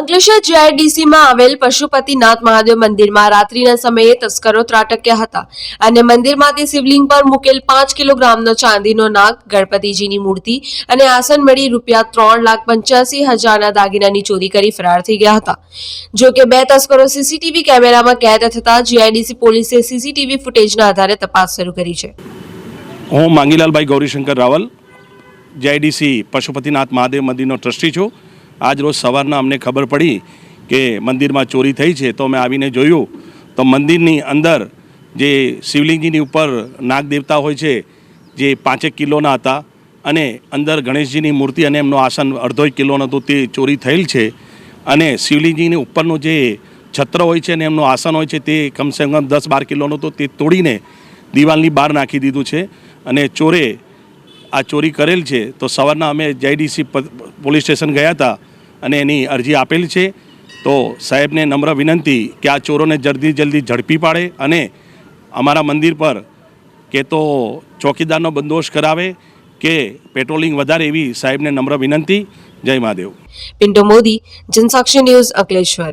અંકલેશ્વર જીઆઈડીસીમાં આવેલ પશુપતિનાથ મહાદેવ મંદિરમાં રાત્રિના સમયે તસ્કરો ત્રાટક્યા હતા અને મંદિરમાંથી શિવલિંગ પર મૂકેલ 5 કિલોગ્રામનો ચાંદીનો નાગ, ગણપતિજીની મૂર્તિ અને આસન મળી ₹3,85,000ના દાગીનાની ચોરી કરી ફરાર થઈ ગયા હતા। જો કે 2 તસ્કરો સીસીટીવી કેમેરામાં કેદ થતા જીઆઈડીસી પોલીસે સીસીટીવી ફૂટેજના આધારે તપાસ શરૂ કરી છે। હું માંગીલાલભાઈ ગૌરીશંકર રાવલ જીઆઈડીસી પશુપતિનાથ મહાદેવ મંદિરનો ટ્રસ્ટી છું। આજ રોજ સવારના અમને ખબર પડી કે મંદિરમાં ચોરી થઈ છે, તો અમે આવીને જોયું તો મંદિરની અંદર જે શિવલિંગજીની ઉપર નાગ દેવતા હોય છે જે 5 કિલોના હતા અને અંદર ગણેશજીની મૂર્તિ અને એમનો આસન 1.5 કિલોનો હતું તે ચોરી થયેલ છે અને શિવલિંગજીની ઉપરનું જે છત્ર હોય છે અને એમનું આસન હોય છે તે કમસે કમ 10-12 કિલોનું હતું, તે તોડીને દિવાલની બહાર નાખી દીધું છે અને ચોરે આ ચોરી કરેલ છે। તો સવારના અમે જીઆઈડીસી પોલીસ સ્ટેશન ગયા હતા અને એની અરજી આપેલ છે। તો સાહેબને નમ્ર વિનંતી કે આ ચોરોને જલ્દી ઝડપી પાડે અને અમારા મંદિર પર કે તો ચોકીદારનો બંદોબસ્ત કરાવે કે પેટ્રોલિંગ વધારે એવી સાહેબને નમ્ર વિનંતી। જય મહાદેવ। પિન્ટો મોદી, જનસાક્ષી ન્યૂઝ, અંકલેશ્વર।